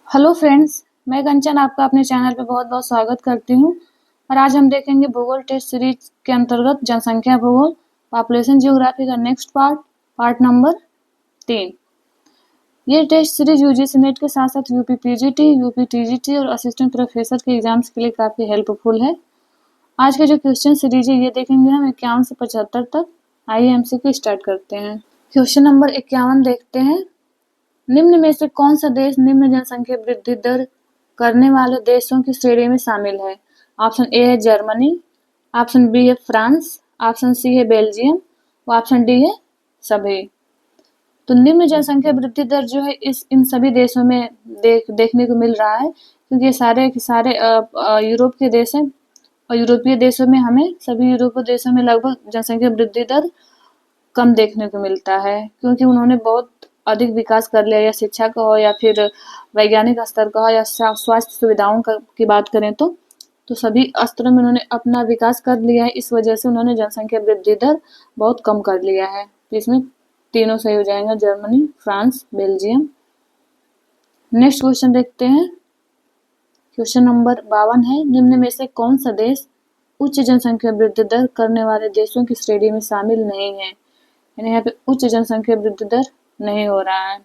Hello friends, मैं कंचन आपका अपने चैनल पे बहुत बहुत स्वागत करती हूँ। और आज हम देखेंगे भूगोल टेस्ट सीरीज के अंतर्गत जनसंख्या भूगोल पॉपुलेशन जियोग्राफी का नेक्स्ट पार्ट नंबर 3। ये टेस्ट सीरीज यूजीसी नेट के साथ साथ यूपी पीजीटी, यूपी टीजीटी और असिस्टेंट प्रोफेसर के एग्जाम्स के लिए काफ़ी हेल्पफुल है। आज के जो क्वेश्चन सीरीज है ये देखेंगे हम 51 से 75 तक। आइए MCQ स्टार्ट करते हैं। क्वेश्चन नंबर 51 देखते हैं। निम्न में से कौन सा देश निम्न जनसंख्या वृद्धि दर करने वाले देशों की श्रेणी में शामिल है? ऑप्शन ए है जर्मनी, ऑप्शन बी है फ्रांस, ऑप्शन सी है बेल्जियम और ऑप्शन डी है सभी। तो निम्न जनसंख्या वृद्धि दर जो है इन सभी देशों में देखने को मिल रहा है, क्योंकि ये सारे के सारे यूरोप के देश हैं और यूरोपीय देशों में हमें सभी यूरोपीय देशों में लगभग जनसंख्या वृद्धि दर कम देखने को मिलता है, क्योंकि उन्होंने बहुत अधिक विकास कर लिया, या शिक्षा का हो या फिर वैज्ञानिक स्तर का हो या स्वास्थ्य सुविधाओं की बात करें तो सभी स्तरों में उन्होंने अपना विकास कर लिया है। इस वजह से उन्होंने जनसंख्या वृद्धि दर बहुत कम कर लिया है। तो इसमें तीनों सही हो जाएंगे, Germany, France, Belgium. Next question देखते हैं। क्वेश्चन नंबर 52 है। निम्न में से कौन सा देश उच्च जनसंख्या वृद्धि दर करने वाले देशों की श्रेणी में शामिल नहीं है? यानी यहाँ पे उच्च जनसंख्या वृद्धि दर नहीं हो रहा है।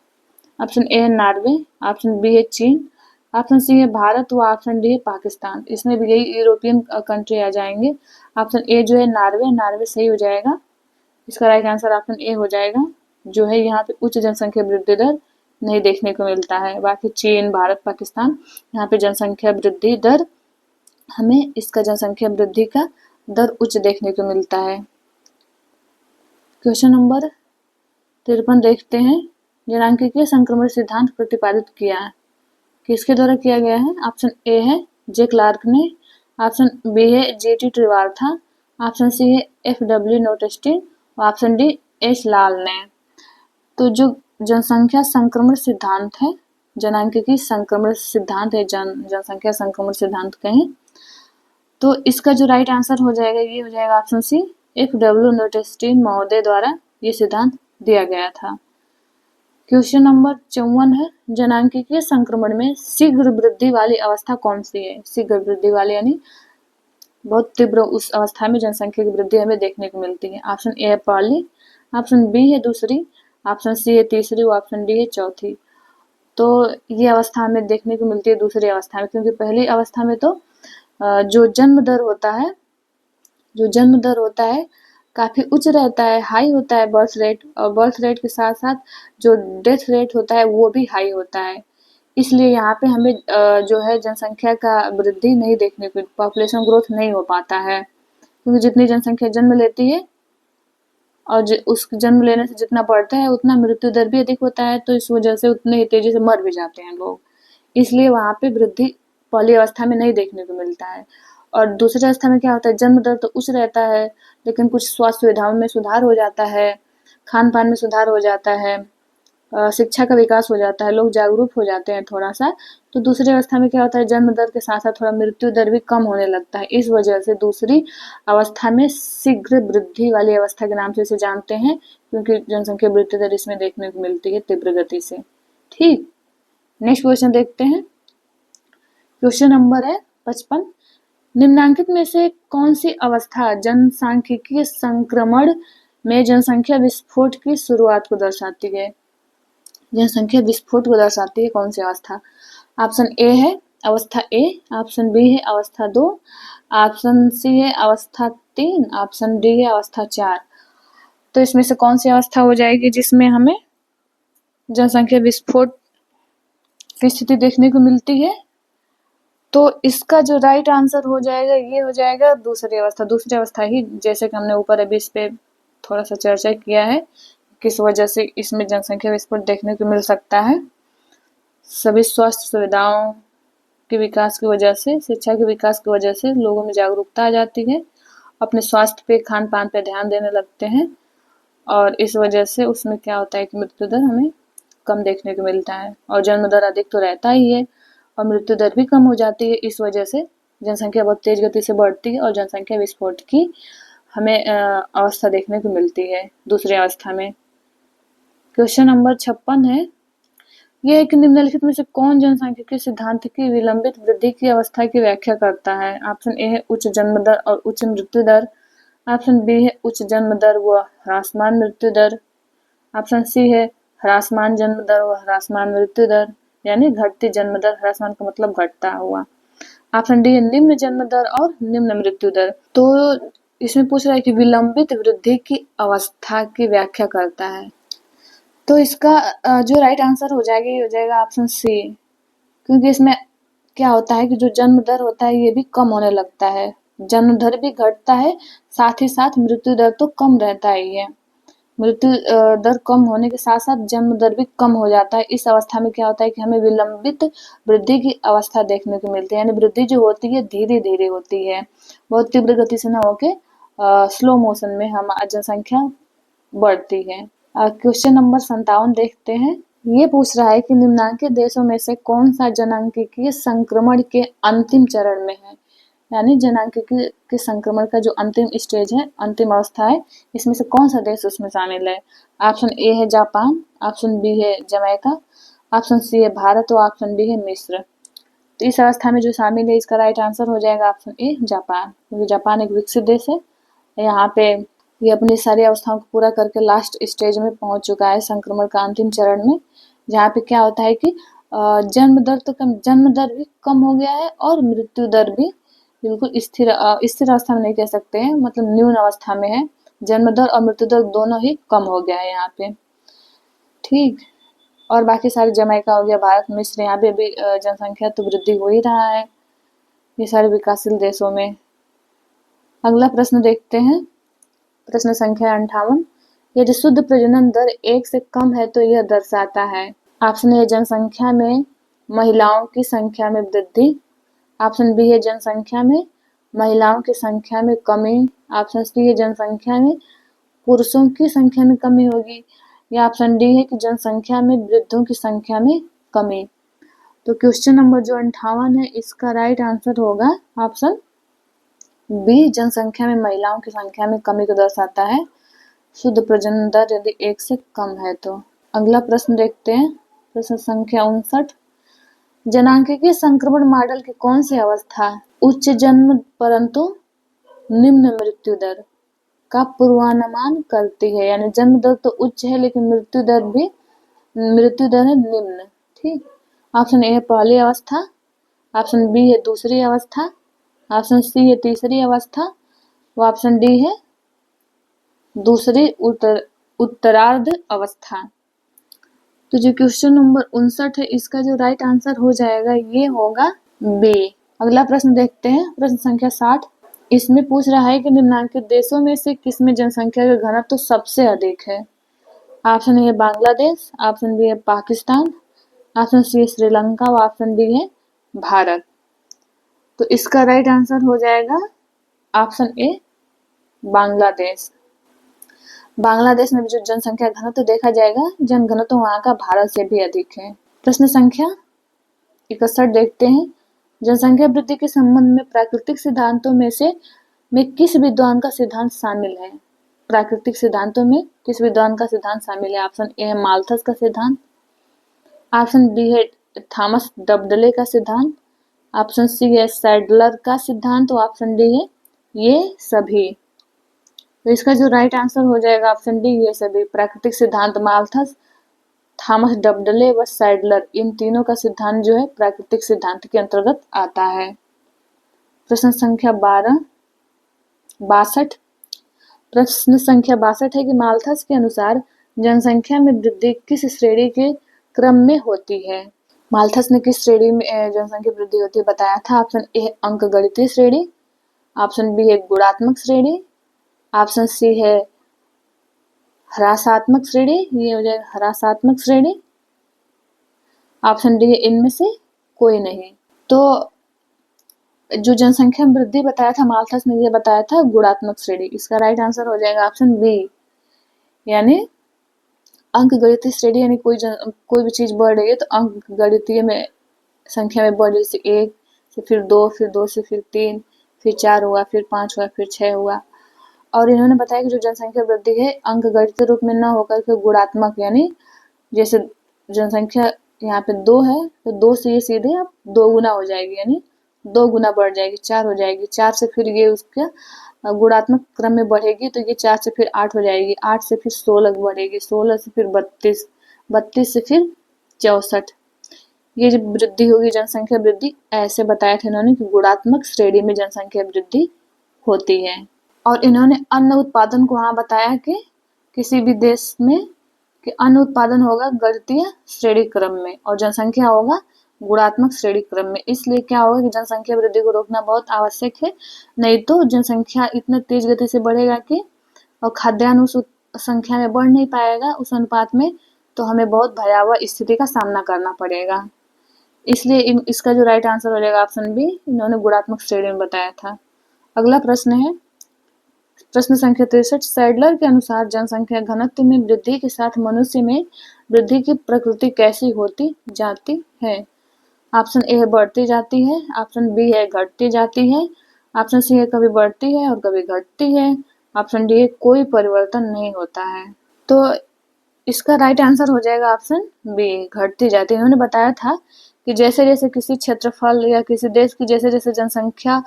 ऑप्शन ए है नॉर्वे, ऑप्शन बी है चीन, ऑप्शन सी है भारत व ऑप्शन डी है पाकिस्तान। इसमें भी यही यूरोपियन कंट्री आ जाएंगे। ऑप्शन ए जो है नॉर्वे सही हो जाएगा। इसका राइट आंसर ऑप्शन ए हो जाएगा, जो है यहाँ पे उच्च जनसंख्या वृद्धि दर नहीं देखने को मिलता है। बाकी चीन, भारत, पाकिस्तान, यहाँ पे जनसंख्या वृद्धि दर हमें इसका जनसंख्या वृद्धि का दर उच्च देखने को मिलता है। क्वेश्चन नंबर 53 देखते हैं। जनांकीय संक्रमण सिद्धांत प्रतिपादित किया है, किसके द्वारा किया गया है? ऑप्शन ए है जे क्लार्क ने, ऑप्शन बी है GT ट्रिवार्था, ऑप्शन सी है FW नोटेस्टिन और ऑप्शन डी एच लाल ने। तो जो जनसंख्या संक्रमण सिद्धांत है, जनांकीय संक्रमण सिद्धांत है, जनसंख्या संक्रमण सिद्धांत कहें, तो इसका जो राइट आंसर हो जाएगा ये हो जाएगा ऑप्शन सी, FW नोटेस्टिन महोदय द्वारा ये सिद्धांत दिया गया था। क्वेश्चन नंबर 54 है। जनांकीय संक्रमण में शीघ्र वृद्धि वाली अवस्था कौन सी है? शीघ्र वृद्धि वाली यानी बहुत तीव्र उस अवस्था में जनसंख्या की वृद्धि हमें देखने को मिलती है। ऑप्शन ए है पहली, ऑप्शन बी है दूसरी, ऑप्शन सी है तीसरी और ऑप्शन डी है चौथी। तो ये अवस्था हमें देखने को मिलती है दूसरी अवस्था में, क्योंकि पहली अवस्था में तो जो जन्म दर होता है काफ़ी उच्च रहता है, हाई होता है बर्थ रेट, और बर्थ रेट के साथ साथ जो डेथ रेट होता है वो भी हाई होता है। इसलिए यहाँ पे हमें जो है जनसंख्या का वृद्धि नहीं देखने को, पॉपुलेशन ग्रोथ नहीं हो पाता है, क्योंकि जितनी जनसंख्या जन्म लेती है और उस जन्म लेने से जितना बढ़ता है उतना मृत्यु दर भी अधिक होता है, तो इस वजह से उतने ही तेजी से मर भी जाते हैं लोग। इसलिए वहाँ पे वृद्धि पहली अवस्था में नहीं देखने को मिलता है। और दूसरी अवस्था में क्या होता है, जन्म दर तो उच्च रहता है, लेकिन कुछ स्वास्थ्य सुविधाओं में सुधार हो जाता है, खान पान में सुधार हो जाता है, शिक्षा का विकास हो जाता है, लोग जागरूक हो जाते हैं थोड़ा सा। तो दूसरी अवस्था में क्या होता है, जन्म दर के साथ साथ थोड़ा मृत्यु दर भी कम होने लगता है। इस वजह से दूसरी अवस्था में शीघ्र वृद्धि वाली अवस्था के नाम से इसे जानते हैं, क्योंकि जनसंख्या वृद्धि दर इसमें देखने को मिलती है तीव्र गति से। ठीक, नेक्स्ट क्वेश्चन देखते हैं। क्वेश्चन नंबर है 55। निम्नांकित में से कौन सी अवस्था जनसांख्यिकीय संक्रमण में जनसंख्या विस्फोट की शुरुआत को दर्शाती है? जनसंख्या विस्फोट को दर्शाती है कौन सी अवस्था? ऑप्शन ए है अवस्था ए, ऑप्शन बी है अवस्था 2, ऑप्शन सी है अवस्था 3, ऑप्शन डी है अवस्था 4। तो इसमें से कौन सी अवस्था हो जाएगी जिसमें हमें जनसंख्या विस्फोट की स्थिति देखने को मिलती है? तो इसका जो राइट आंसर हो जाएगा ये हो जाएगा दूसरी अवस्था। दूसरी अवस्था ही, जैसे कि हमने ऊपर अभी इस पे थोड़ा सा चर्चा किया है, किस वजह से इसमें जनसंख्या विस्फोट देखने को मिल सकता है। सभी स्वास्थ्य सुविधाओं के विकास की वजह से, शिक्षा के विकास की वजह से लोगों में जागरूकता आ जाती है, अपने स्वास्थ्य पे, खान पान पे ध्यान देने लगते हैं, और इस वजह से उसमें क्या होता है कि मृत्यु दर हमें कम देखने को मिलता है, और जन्म दर अधिक तो रहता ही है और मृत्यु दर भी कम हो जाती है। इस वजह से जनसंख्या बहुत तेज गति से बढ़ती है और जनसंख्या विस्फोट की हमें अवस्था देखने को मिलती है दूसरी अवस्था में। क्वेश्चन नंबर 56 है। ये है कि निम्नलिखित में से कौन जनसांख्यिकीय सिद्धांत की विलंबित वृद्धि की अवस्था की व्याख्या करता है? ऑप्शन ए है उच्च जन्म दर और उच्च मृत्यु दर। ऑप्शन बी है उच्च जन्म दर व ह्रासमान मृत्यु दर। ऑप्शन सी है ह्रासमान जन्म दर व ह्रासमान मृत्यु दर, यानी घटती जन्म दर, ह्रासमान का मतलब घटता हुआ। ऑप्शन डी है निम्न जन्म दर और निम्न मृत्यु दर। तो इसमें पूछ रहा है कि विलंबित वृद्धि की अवस्था की व्याख्या करता है, तो इसका जो राइट आंसर हो जाएगा ये हो जाएगा ऑप्शन सी, क्योंकि इसमें क्या होता है कि जो जन्म दर होता है ये भी कम होने लगता है, जन्म दर भी घटता है, साथ ही साथ मृत्यु दर तो कम रहता ही है। मृत्यु दर कम होने के साथ साथ जन्म दर भी कम हो जाता है। इस अवस्था में क्या होता है कि हमें विलंबित वृद्धि की अवस्था देखने को मिलती है, यानी वृद्धि जो होती है धीरे धीरे होती है, बहुत तीव्र गति से न होके स्लो मोशन में हमारी जनसंख्या बढ़ती है। क्वेश्चन नंबर 57 देखते हैं। ये पूछ रहा है कि निम्नांकित देशों में से कौन सा जनांकीय संक्रमण के अंतिम चरण में है, यानी जनांकीय के संक्रमण का जो अंतिम स्टेज है, अंतिम अवस्था है, इसमें से कौन सा देश उसमें शामिल है? ऑप्शन ए है जापान, ऑप्शन बी है जमैका, ऑप्शन सी है भारत और ऑप्शन डी है मिस्र। तो इस अवस्था में जो शामिल है इसका राइट आंसर हो जाएगा ऑप्शन ए जापान, क्योंकि जापान एक विकसित देश है। यहाँ पे ये अपनी सारी अवस्थाओं को पूरा करके लास्ट स्टेज में पहुंच चुका है, संक्रमण का अंतिम चरण में, जहाँ पे क्या होता है कि जन्म दर भी कम हो गया है और मृत्यु दर भी बिल्कुल स्थिर अवस्था में नहीं कह सकते हैं, मतलब न्यून अवस्था में है। जन्म दर और मृत्यु दर दोनों ही कम हो गया है यहाँ पे, ठीक। और बाकी सारे जमैका हो गया, भारत, मिस्र, यहाँ पे भी जनसंख्या तो वृद्धि हो ही रहा है, ये सारे विकासशील देशों में। अगला प्रश्न देखते हैं, प्रश्न संख्या 58। यदि शुद्ध प्रजनन दर 1 से कम है तो यह दर्शाता है। ऑप्शन ए जनसंख्या में महिलाओं की संख्या में वृद्धि, ऑप्शन बी है जनसंख्या में महिलाओं की संख्या में कमी, ऑप्शन सी है जनसंख्या में पुरुषों की संख्या में कमी होगी, या ऑप्शन डी है कि जनसंख्या में वृद्धों की संख्या में कमी। तो क्वेश्चन नंबर जो 58 है इसका राइट आंसर होगा ऑप्शन बी, जनसंख्या में महिलाओं की संख्या में कमी को दर्शाता है शुद्ध प्रजनन दर यदि 1 से कम है तो। अगला प्रश्न देखते हैं, प्रश्न संख्या 59। जनांकीय संक्रमण मॉडल की कौन सी अवस्था उच्च जन्म परंतु निम्न मृत्यु दर का पूर्वानुमान करती है, यानी जन्म दर तो उच्च है लेकिन मृत्यु दर है निम्न, ठीक। ऑप्शन ए है पहली अवस्था, ऑप्शन बी है दूसरी अवस्था, ऑप्शन सी है तीसरी अवस्था, व ऑप्शन डी है दूसरी उत्तरार्ध अवस्था। तो जो क्वेश्चन नंबर 59 है इसका जो राइट आंसर हो जाएगा ये होगा बी। अगला प्रश्न देखते हैं, प्रश्न संख्या 60। इसमें पूछ रहा है कि निम्नलिखित देशों में से किसमें जनसंख्या का घनत्व तो सबसे अधिक है? ऑप्शन ए है बांग्लादेश, ऑप्शन बी है पाकिस्तान, ऑप्शन सी है श्रीलंका और ऑप्शन डी है भारत। तो इसका राइट आंसर हो जाएगा ऑप्शन ए बांग्लादेश। बांग्लादेश में भी जो जनसंख्या घनत्व देखा जाएगा, जनघनत्व वहां का भारत से भी अधिक है। प्रश्न संख्या 61 देखते हैं, जनसंख्या वृद्धि के संबंध में प्राकृतिक सिद्धांतों में किस विद्वान का सिद्धांत शामिल है? प्राकृतिक सिद्धांतों में किस विद्वान का सिद्धांत शामिल है? ऑप्शन ए है माल्थस का सिद्धांत, ऑप्शन बी है थॉमस डबडले का सिद्धांत, ऑप्शन सी है सैडलर का सिद्धांत और ऑप्शन डी है ये सभी। तो इसका जो राइट आंसर हो जाएगा ऑप्शन डी ये सभी। प्राकृतिक सिद्धांत माल्थस, थॉमस डबडले व सैडलर, इन तीनों का सिद्धांत जो है प्राकृतिक सिद्धांत के अंतर्गत आता है। प्रश्न संख्या 62। प्रश्न संख्या 62 है कि माल्थस के अनुसार जनसंख्या में वृद्धि किस श्रेणी के क्रम में होती है? माल्थस ने किस श्रेणी में जनसंख्या वृद्धि होती है बताया था? ऑप्शन ए है अंकगणितीय श्रेणी, ऑप्शन बी है गुणात्मक श्रेणी, ऑप्शन सी है ह्रासात्मक श्रेणी, ये हो जाएगा ह्रासात्मक श्रेणी, ऑप्शन डी है इनमें से कोई नहीं। तो जो जनसंख्या में वृद्धि बताया था माल्थस ने, ये बताया था गुणात्मक श्रेणी। इसका राइट आंसर हो जाएगा ऑप्शन बी, यानी अंकगणितीय श्रेणी, यानी कोई भी चीज बढ़ रही है तो अंकगणितीय में संख्या में बढ़ रही, जैसे 1 से फिर 2, फिर 2 से फिर 3, फिर 4 हुआ, फिर 5 हुआ, फिर 6 हुआ। और इन्होंने बताया कि जो जनसंख्या वृद्धि है अंकगणितीय रूप में न होकर के गुणात्मक, यानी जैसे जनसंख्या यहाँ पे 2 है तो 2 से ये सीधे अब 2 गुना हो जाएगी, यानी 2 गुना बढ़ जाएगी, 4 हो जाएगी। 4 से फिर ये उसका गुणात्मक क्रम में बढ़ेगी तो ये 4 से फिर 8 हो जाएगी, 8 से फिर 16 बढ़ेगी, 16 से फिर 32, 32 से फिर 64। ये जो वृद्धि होगी जनसंख्या वृद्धि, ऐसे बताया था इन्होंने कि गुणात्मक श्रेणी में जनसंख्या वृद्धि होती है। और इन्होंने अन्न उत्पादन को वहाँ बताया कि किसी भी देश में कि अन्न उत्पादन होगा गणितीय श्रेणी क्रम में और जनसंख्या होगा गुणात्मक श्रेणी क्रम में। इसलिए क्या होगा कि जनसंख्या वृद्धि को रोकना बहुत आवश्यक है, नहीं तो जनसंख्या इतने तेज गति से बढ़ेगा कि और खाद्यान्न उस संख्या में बढ़ नहीं पाएगा उस अनुपात में, तो हमें बहुत भयावह स्थिति का सामना करना पड़ेगा। इसलिए इसका जो राइट आंसर हो जाएगा ऑप्शन बी, इन्होंने गुणात्मक श्रेणी में बताया था। अगला प्रश्न है प्रश्न संख्या 63। सैडलर के अनुसार जनसंख्या घनत्व में वृद्धि के साथ मनुष्य में वृद्धि की प्रकृति कैसी होती जाती है? ऑप्शन ए है बढ़ती जाती है, ऑप्शन बी है घटती जाती है, ऑप्शन सी है कभी बढ़ती है और कभी घटती है, ऑप्शन डी है कोई परिवर्तन नहीं होता है। तो इसका राइट आंसर हो जाएगा ऑप्शन बी, घटती जाती है। उन्होंने बताया था कि जैसे जैसे किसी क्षेत्रफल या किसी देश की जैसे जैसे जनसंख्या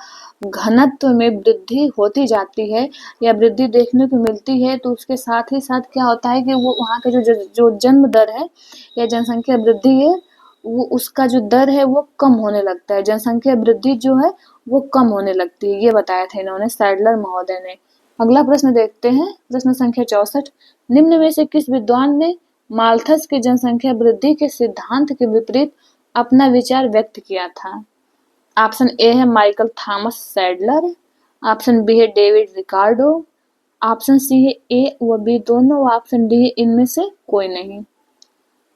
घनत्व में वृद्धि होती जाती है या वृद्धि देखने को मिलती है, तो उसके साथ ही साथ क्या होता है कि वो वहाँ का जो जन्म दर है या जनसंख्या वृद्धि है, वो उसका जो दर है वो कम होने लगता है, जनसंख्या वृद्धि जो है वो कम होने लगती है। ये बताया था इन्होंने सैडलर महोदय ने। अगला प्रश्न देखते हैं, प्रश्न संख्या 64। निम्न में से किस विद्वान ने माल्थस के जनसंख्या वृद्धि के सिद्धांत के विपरीत अपना विचार व्यक्त किया था? ऑप्शन ए है Michael Thomas Sadler, option B है डेविड रिकार्डो, ऑप्शन सी है ए व बी दोनों, ऑप्शन डी है इनमें से कोई नहीं।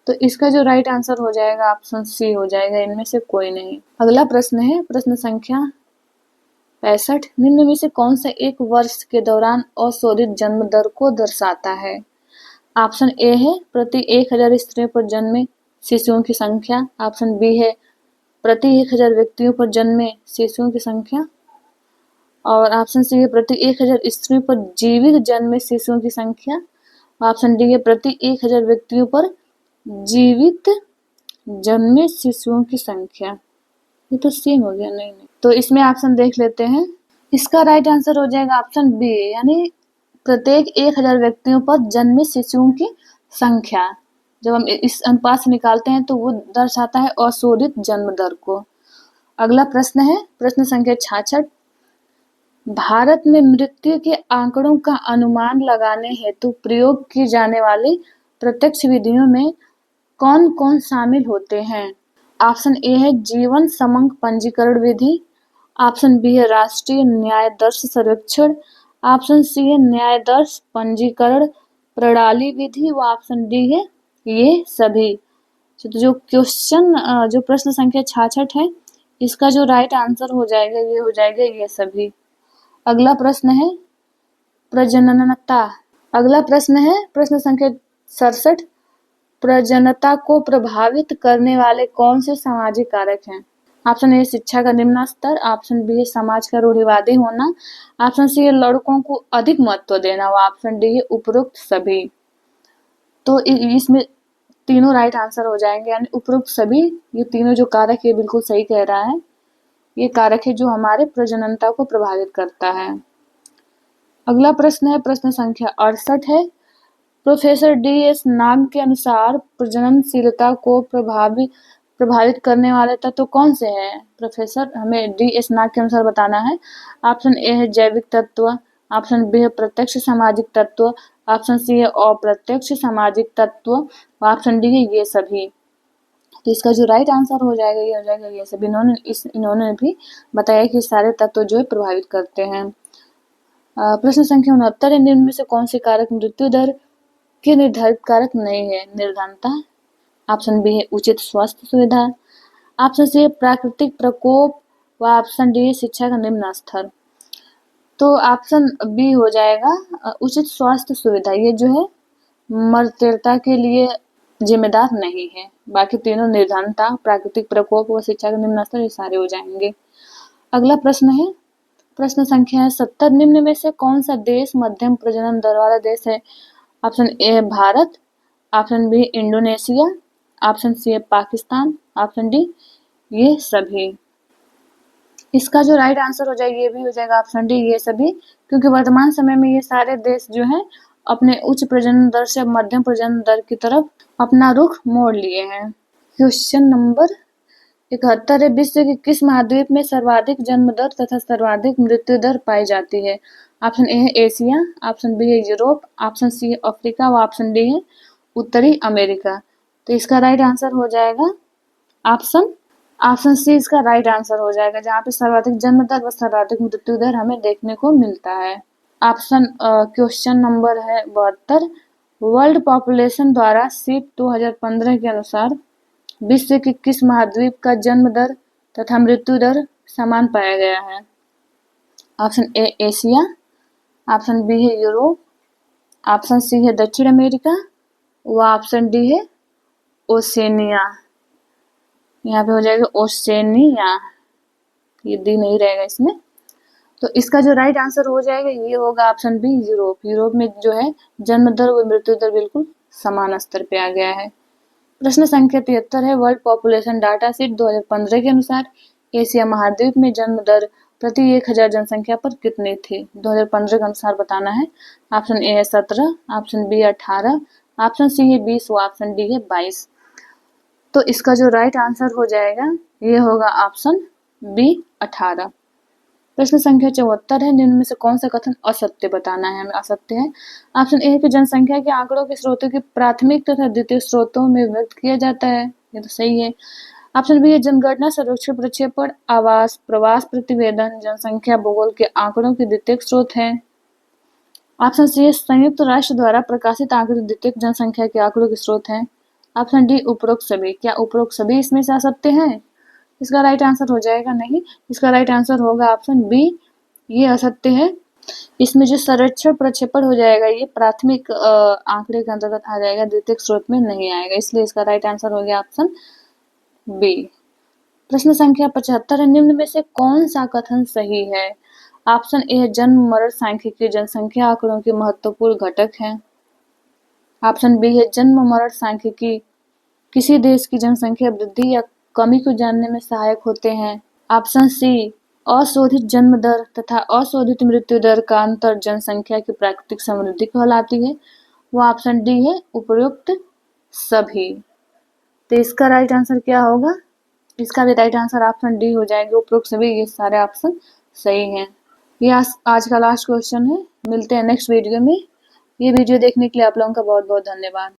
तो इसका जो राइट आंसर हो जाएगा ऑप्शन सी हो जाएगा, इनमें से कोई नहीं। अगला प्रश्न है प्रश्न संख्या 65। निम्न में से कौन सा एक वर्ष के दौरान अशोधित जन्म दर को दर्शाता है? ऑप्शन ए है प्रति 1000 स्त्रियों पर जन्मे शिशुओं की संख्या, ऑप्शन बी है प्रति 1000 व्यक्तियों पर जन्मे शिशुओं की संख्या, और ऑप्शन सी है प्रति 1000 स्त्रियों पर जीवित जन्मे शिशुओं की संख्या, ऑप्शन डी है प्रति 1000 व्यक्तियों पर जीवित जन्मे शिशुओं की संख्या। ये तो सेम हो गया, नहीं नहीं, तो इसमें ऑप्शन देख लेते हैं। इसका राइट आंसर हो जाएगा ऑप्शन बी, यानी प्रत्येक 1000 व्यक्तियों पर जन्मे शिशुओं की संख्या। जब हम इस अनुपात से निकालते हैं तो वो दर्शाता है अशोधित जन्म दर को। अगला प्रश्न है प्रश्न संख्या 66। भारत में मृत्यु के आंकड़ों का अनुमान लगाने हेतु प्रयोग की जाने वाली प्रत्यक्ष विधियों में कौन कौन शामिल होते हैं? ऑप्शन ए है जीवन समंक पंजीकरण विधि, ऑप्शन बी है राष्ट्रीय न्याय दर्श सर्वेक्षण, ऑप्शन सी है न्याय दर्श पंजीकरण प्रणाली विधि व ऑप्शन डी है ये सभी। तो जो क्वेश्चन जो प्रश्न संख्या 66 है, इसका जो राइट आंसर हो जाएगा ये हो जाएगा ये सभी। अगला प्रश्न है प्रजननता। अगला प्रश्न है प्रश्न संख्या 67। प्रजननता को प्रभावित करने वाले कौन से सामाजिक कारक हैं? ऑप्शन ए शिक्षा का निम्न स्तर, ऑप्शन बी है समाज का रूढ़िवादी होना, ऑप्शन सी है लड़कों को अधिक महत्व देना और ऑप्शन डी है उपरोक्त सभी। तो इसमें तीनों राइट आंसर हो जाएंगे, यानी उपरोक्त सभी, ये तीनों जो कारक है बिल्कुल सही कह रहा है। ये कारक है जो हमारे प्रजननता को प्रभावित करता है। अगला प्रश्न है प्रश्न संख्या 68 है। Professor DS. नाग के अनुसार प्रजननशीलता को प्रभावित करने वाले तत्व कौन से हैं? प्रोफेसर हमें डी.एस. नाग के अनुसार बताना है। ऑप्शन ए है जैविक तत्व, ऑप्शन बी है प्रत्यक्ष सामाजिक तत्व, ऑप्शन सी है अप्रत्यक्ष सामाजिक तत्व, ऑप्शन डी है ये सभी। तो इसका जो राइट आंसर हो जाएगा ये हो जाएगा ये सभी। इन्होंने भी बताया कि सारे तत्व जो है प्रभावित करते हैं। प्रश्न संख्या 69 है। निम्न में से कौन से कारक मृत्यु दर के निर्धारित कारक नहीं है? निर्धनता, ऑप्शन बी है उचित स्वास्थ्य सुविधा, ऑप्शन सी है प्राकृतिक प्रकोप व ऑप्शन डी है शिक्षा का निम्न स्तर। तो ऑप्शन बी हो जाएगा उचित स्वास्थ्य सुविधा, ये जो है मर्त्यता के लिए जिम्मेदार नहीं है। बाकी तीनों निर्धनता, प्राकृतिक प्रकोप व शिक्षा का निम्न स्तर ये सारे हो जाएंगे। अगला प्रश्न है प्रश्न संख्या 70। निम्न में से कौन सा देश मध्यम प्रजनन दर वाला देश है? ऑप्शन ए है Bharat, option B Indonesia, option C है पाकिस्तान, ऑप्शन डी ये सभी। इसका जो राइट आंसर हो जाएगा ये भी हो जाएगा ऑप्शन डी ये सभी, क्योंकि वर्तमान समय में ये सारे देश जो है अपने उच्च प्रजनन दर से मध्यम प्रजनन दर की तरफ अपना रुख मोड़ लिए हैं। क्वेश्चन नंबर 71 है, विश्व के किस महाद्वीप में सर्वाधिक जन्म दर तथा सर्वाधिक मृत्यु दर पाई जाती है? ऑप्शन ए है एशिया, ऑप्शन बी है यूरोप, ऑप्शन सी है अफ्रीका व ऑप्शन डी है उत्तरी अमेरिका। तो इसका राइट आंसर हो जाएगा ऑप्शन सी इसका राइट आंसर हो जाएगा, जहाँ पे सर्वाधिक जन्म दर व सर्वाधिक मृत्यु दर हमें देखने को मिलता है। क्वेश्चन नंबर है 72, वर्ल्ड पॉपुलेशन द्वारा शीट 2015 के अनुसार विश्व के किस महाद्वीप का जन्म दर तथा मृत्यु दर समान पाया गया है? Option A Asia, option B है यूरोप, ऑप्शन सी है दक्षिण अमेरिका व ऑप्शन डी है ओशेनिया। यहाँ पे हो जाएगा ओशेनिया, ये डी नहीं रहेगा इसमें। तो इसका जो राइट आंसर हो जाएगा ये होगा ऑप्शन बी यूरोप। यूरोप में जो है जन्म दर व मृत्यु दर बिल्कुल समान स्तर पे आ गया है। प्रश्न संख्या 73 है, वर्ल्ड पॉपुलेशन डाटा शीट 2015 के अनुसार एशिया महाद्वीप में जन्म दर प्रति 1000 जनसंख्या पर कितनी थी? 2015 के अनुसार बताना है। ऑप्शन ए है 17, ऑप्शन बी 18, ऑप्शन सी है 20 व ऑप्शन डी है 22। तो इसका जो राइट आंसर हो जाएगा ये होगा ऑप्शन बी 18। प्रश्न संख्या 74 है, निम्न में से कौन सा कथन असत्य बताना है हमें? असत्य है। ऑप्शन ए है कि जनसंख्या के आंकड़ों के स्रोतों की प्राथमिक तथा द्वितीय स्रोतों में व्यक्त किया जाता है, ये तो सही है। ऑप्शन बी है जनगणना सर्वेक्षण प्रक्षेपण आवास प्रवास प्रतिवेदन जनसंख्या भूगोल के आंकड़ों के द्वितीयक स्रोत है। ऑप्शन सी है संयुक्त राष्ट्र द्वारा प्रकाशित आंकड़े द्वितीयक जनसंख्या के आंकड़ों के स्रोत हैं। ऑप्शन डी उपरोक्त सभी। क्या उपरोक्त सभी इसमें से असत्य हैं? इसका राइट आंसर हो जाएगा नहीं, इसका राइट आंसर होगा ऑप्शन बी ये असत्य है। इसमें जो सर्वेक्षण प्रक्षेपण हो जाएगा ये प्राथमिक आंकड़े के अंतर्गत आ जाएगा, द्वितीयक स्रोत में नहीं आएगा, इसलिए इसका राइट आंसर हो गया ऑप्शन बी। प्रश्न संख्या 75 है, निम्न में से कौन सा कथन सही है? ऑप्शन ए जन्म मरण सांख्यिकी जनसंख्या आंकड़ों के महत्वपूर्ण घटक है। ऑप्शन बी है जन्म मरण सांख्यिकी किसी देश की जनसंख्या वृद्धि या कमी को जानने में सहायक होते हैं। ऑप्शन सी अशोधित जन्म दर तथा अशोधित मृत्यु दर का अंतर जनसंख्या की प्राकृतिक समृद्धि कहलाती है। वो ऑप्शन डी है उपयुक्त सभी। तो इसका राइट आंसर क्या होगा? इसका भी राइट आंसर ऑप्शन डी हो जाएगा, उपयुक्त सभी। ये सारे ऑप्शन सही हैं। ये आज का लास्ट क्वेश्चन है। मिलते हैं नेक्स्ट वीडियो में। ये वीडियो देखने के लिए आप लोगों का बहुत बहुत धन्यवाद।